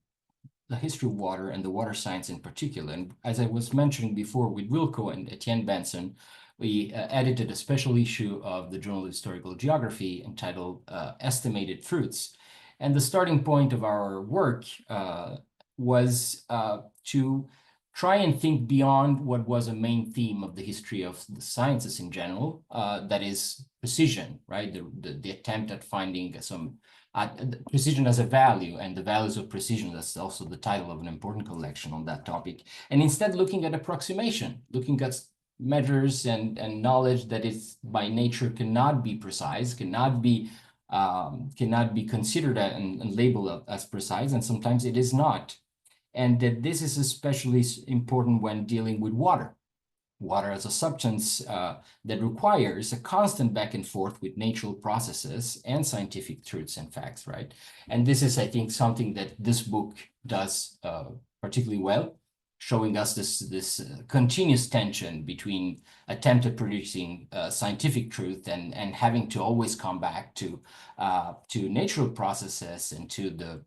the history of water and the water science in particular. And as I was mentioning before with Wilko and Etienne Benson, we edited a special issue of the Journal of Historical Geography entitled Estimated Fruits. And the starting point of our work was to try and think beyond what was a main theme of the history of the sciences in general, that is precision, right? The attempt at finding some precision as a value, and the values of precision. That's also the title of an important collection on that topic. And instead looking at approximation, looking at measures and knowledge that is by nature cannot be precise, cannot be considered and labeled as precise, and sometimes it is not. And that this is especially important when dealing with water. Water as a substance that requires a constant back and forth with natural processes and scientific truths and facts, right? And this is, I think, something that this book does particularly well, showing us this continuous tension between attempt at producing scientific truth and having to always come back to natural processes and to the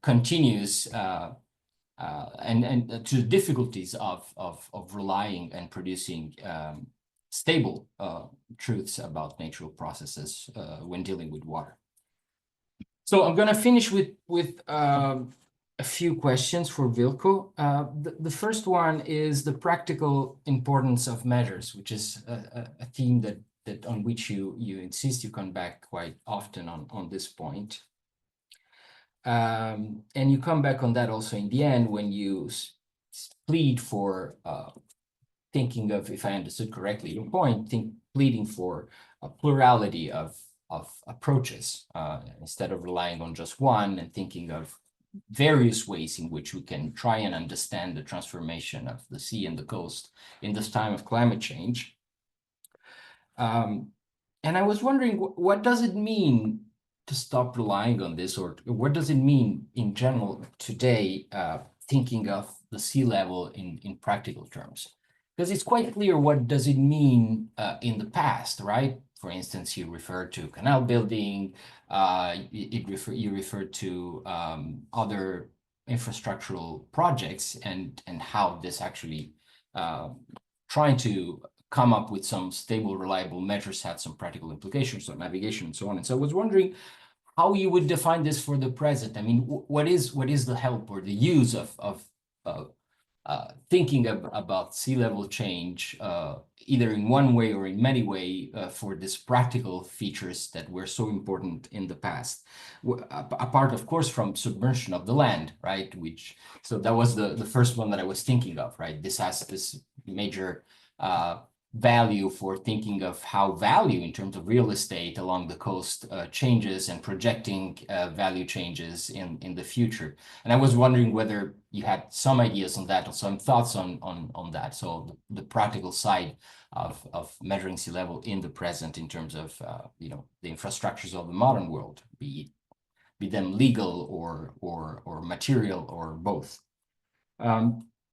continuous and to the difficulties of relying and producing stable truths about natural processes when dealing with water. So I'm going to finish with a few questions for Wilko. The first one is the practical importance of measures, which is a theme that on which you insist. You come back quite often on this point. And you come back on that also in the end when you plead for thinking of, if I understood correctly, your point, pleading for a plurality of approaches instead of relying on just one, and thinking of various ways in which we can try and understand the transformation of the sea and the coast in this time of climate change. And I was wondering, what does it mean to stop relying on this, or what does it mean in general today, thinking of the sea level in practical terms? Because it's quite clear what does it mean in the past, right? For instance, you referred to canal building, you referred to other infrastructural projects and how this actually trying to come up with some stable, reliable measures had some practical implications on navigation and so on. And so I was wondering how you would define this for the present. I mean, what is the help or the use of thinking about sea level change, either in one way or in many ways, for these practical features that were so important in the past, apart, of course, from submersion of the land, right? So that was the first one that I was thinking of, right? This has this major value for thinking of how value in terms of real estate along the coast changes and projecting value changes in the future. And I was wondering whether you had some ideas on that or some thoughts on that. So the practical side of measuring sea level in the present in terms of the infrastructures of the modern world, be them legal or material or both.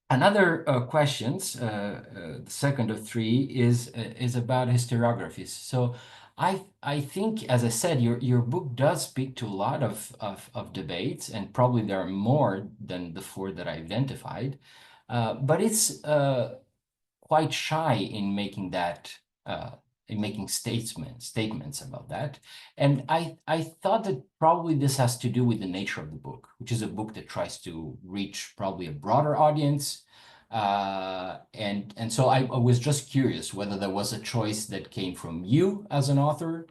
Another questions, the second of three, is about historiographies. So I think, as I said, your book does speak to a lot of debates, and probably there are more than the four that I identified, but it's quite shy in making that in making statements about that. And I thought that probably this has to do with the nature of the book, which is a book that tries to reach probably a broader audience. And so I was just curious whether there was a choice that came from you as an author,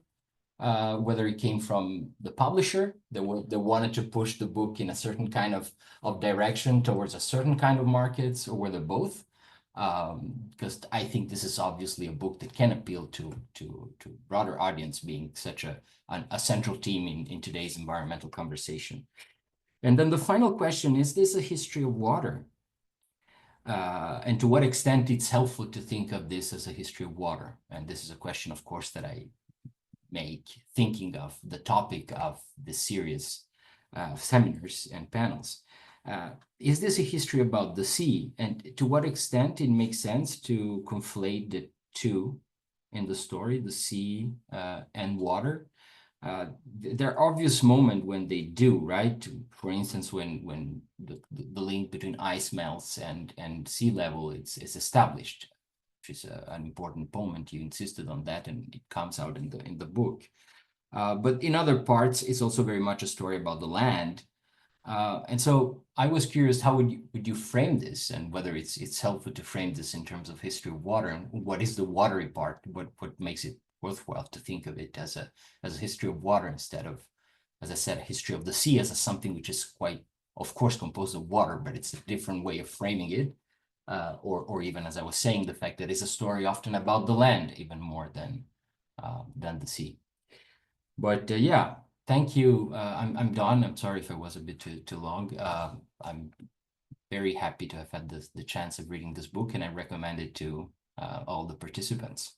whether it came from the publisher that wanted to push the book in a certain kind of direction towards a certain kind of markets, or whether both. Because I think this is obviously a book that can appeal to broader audience, being such a central theme in today's environmental conversation. And then the final question, is this a history of water? And to what extent it's helpful to think of this as a history of water? And this is a question, of course, that I make thinking of the topic of this series of seminars and panels. Is this a history about the sea? And to what extent it makes sense to conflate the two in the story, the sea and water? There are obvious moments when they do, right? For instance, when the link between ice melts and sea level is established, which is an important moment. You insisted on that, and it comes out in the book. But in other parts, it's also very much a story about the land. And so I was curious, how would you frame this, and whether it's helpful to frame this in terms of history of water, and what is the watery part? What makes it worthwhile to think of it as a history of water instead of, as I said, a history of the sea as something which is quite, of course, composed of water, but it's a different way of framing it. Or even, as I was saying, the fact that it's a story often about the land even more than the sea. But yeah. Thank you. I'm done. I'm sorry if I was a bit too long. I'm very happy to have had the chance of reading this book, and I recommend it to all the participants.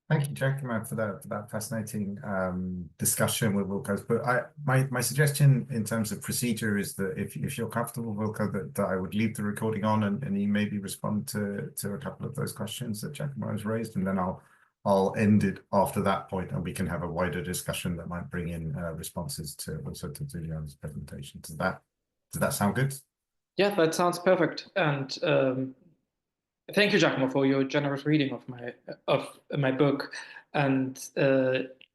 Thank you, Giacomo, for that fascinating discussion with Wilko. But my suggestion in terms of procedure is that if you're comfortable, Wilko, that I would leave the recording on, and you maybe respond to a couple of those questions that Giacomo has raised, and then I'll end it after that point, and we can have a wider discussion that might bring in responses to Zuliana's presentation. Does that sound good? Yeah, that sounds perfect. And thank you, Giacomo, for your generous reading of my book. And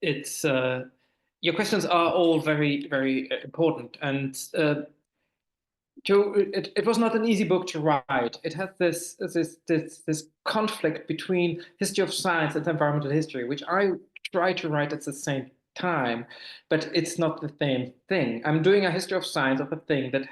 it's your questions are all very, very important. And it was not an easy book to write. It has this conflict between history of science and environmental history, which I try to write at the same time, but it's not the same thing. I'm doing a history of science of a thing that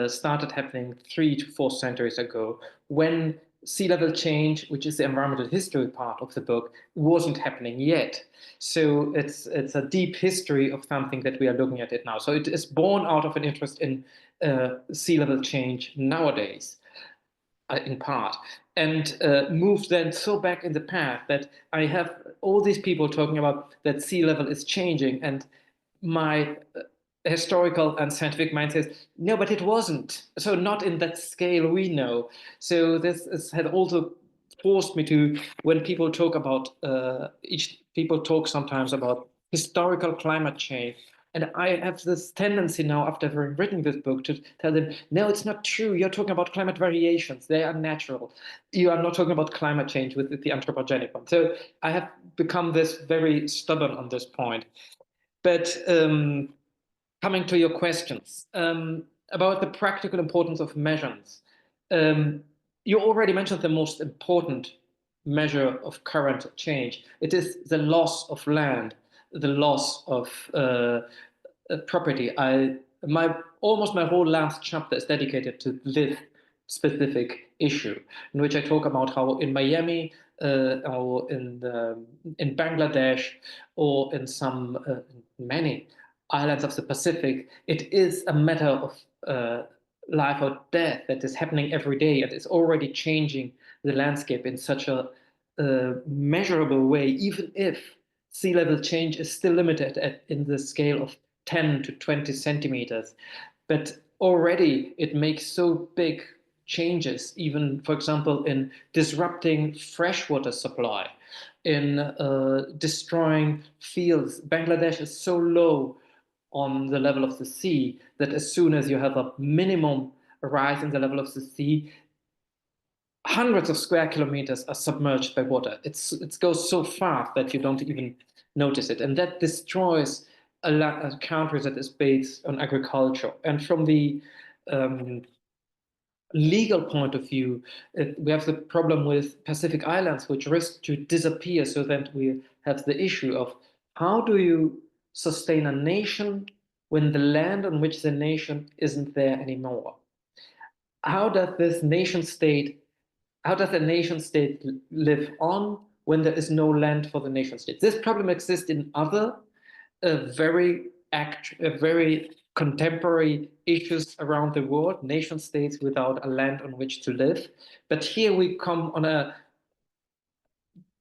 started happening 3 to 4 centuries ago, when sea level change, which is the environmental history part of the book, wasn't happening yet. So it's a deep history of something that we are looking at it now. So it is born out of an interest in sea level change nowadays, in part, and moved then so back in the past that I have all these people talking about that sea level is changing, and my historical and scientific mind says, no, but it wasn't. So not in that scale we know. So this had also forced me to, when people talk about, people talk sometimes about historical climate change. And I have this tendency now, after having written this book, to tell them, no, it's not true. You're talking about climate variations. They are natural. You are not talking about climate change with the anthropogenic one. So I have become this very stubborn on this point. But coming to your questions about the practical importance of measures, you already mentioned the most important measure of current change. It is the loss of land, the loss of property. Almost my whole last chapter is dedicated to this specific issue, in which I talk about how in Miami or in Bangladesh or in some many islands of the Pacific, it is a matter of life or death that is happening every day, and it's already changing the landscape in such a measurable way, even if sea level change is still limited in the scale of 10 to 20 centimeters. But already it makes so big changes, even, for example, in disrupting freshwater supply, in destroying fields. Bangladesh is so low on the level of the sea that as soon as you have a minimum rise in the level of the sea, hundreds of square kilometers are submerged by water. It goes so fast that you don't even notice it. And that destroys a country that is based on agriculture. And from the legal point of view, we have the problem with Pacific Islands, which risk to disappear. So that we have the issue of how do you sustain a nation when the land on which the nation isn't there anymore? How does the nation state live on when there is no land for the nation state? This problem exists in other very contemporary issues around the world, nation states without a land on which to live. But here we come on a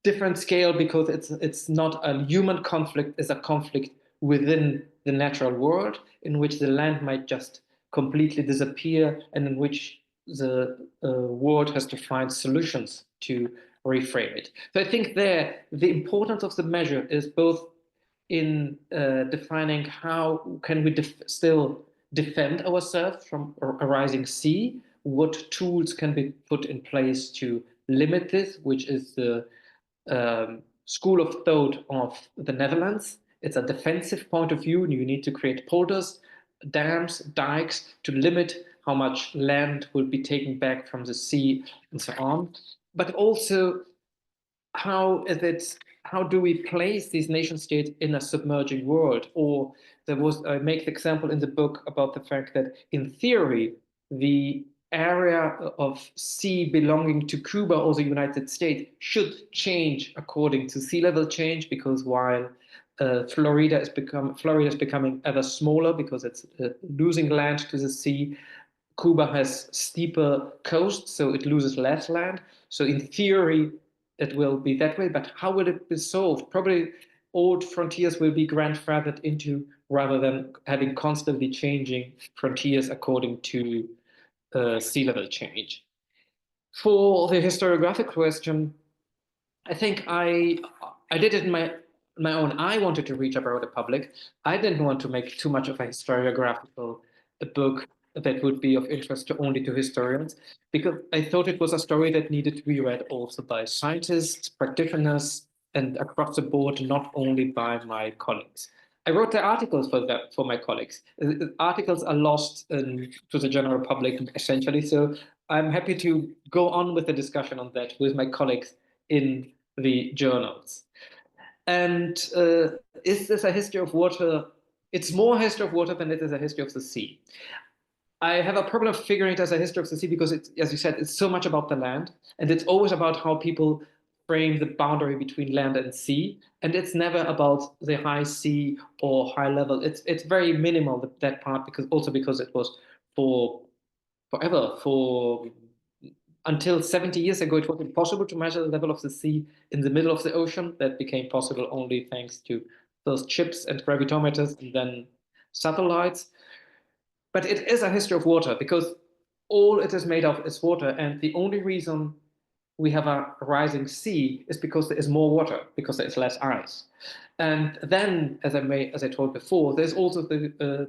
different scale, because it's not a human conflict, it's a conflict within the natural world, in which the land might just completely disappear, and in which the world has to find solutions to reframe it. So I think there, the importance of the measure is both in defining how can we still defend ourselves from a rising sea, what tools can be put in place to limit this, which is the school of thought of the Netherlands. It's a defensive point of view, and you need to create polders, dams, dikes to limit how much land will be taken back from the sea and so on. But also, how do we place these nation states in a submerging world? Or I make the example in the book about the fact that in theory, the area of sea belonging to Cuba or the United States should change according to sea level change, because while Florida is becoming ever smaller because it's losing land to the sea, Cuba has steeper coasts, so it loses less land. So in theory, it will be that way, but how will it be solved? Probably old frontiers will be grandfathered into, rather than having constantly changing frontiers according to sea level change. For the historiographic question, I think I did it in my own. I wanted to reach a broader public. I didn't want to make too much of a historiographical book that would be of interest only to historians, because I thought it was a story that needed to be read also by scientists, practitioners, and across the board, not only by my colleagues. I wrote the articles for my colleagues. The articles are lost to the general public, essentially, so I'm happy to go on with the discussion on that with my colleagues in the journals. And is this a history of water? It's more a history of water than it is a history of the sea. I have a problem figuring it as a history of the sea because, as you said, it's so much about the land, and it's always about how people frame the boundary between land and sea, and it's never about the high sea or high level. It's very minimal, that part, because it was until 70 years ago, it was impossible to measure the level of the sea in the middle of the ocean. That became possible only thanks to those chips and gravitometers and then satellites. But it is a history of water, because all it is made of is water. And the only reason we have a rising sea is because there is more water, because there is less ice. And then, as I told before, there's also the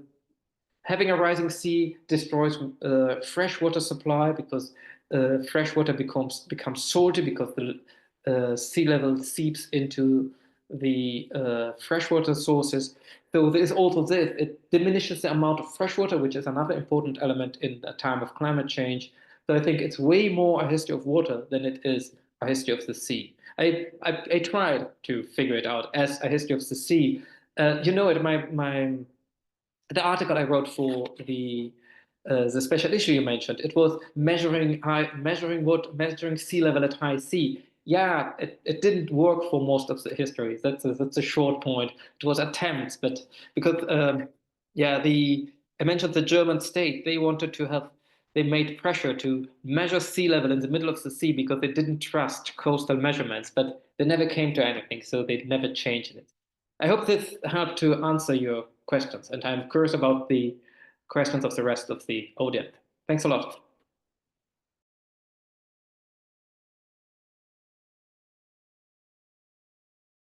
having a rising sea destroys freshwater supply, because freshwater becomes salty because the sea level seeps into the freshwater sources. So there is also this, it diminishes the amount of freshwater, which is another important element in a time of climate change. So I think it's way more a history of water than it is a history of the sea. I tried to figure it out as a history of the sea. You know, the article I wrote for the special issue you mentioned, it was measuring sea level at high sea. Yeah, it didn't work for most of the history. That's a short point. It was attempts, but because I mentioned the German state, they made pressure to measure sea level in the middle of the sea because they didn't trust coastal measurements, but they never came to anything, so they never changed it. I hope this helped to answer your questions, and I'm curious about the questions of the rest of the audience. Thanks a lot.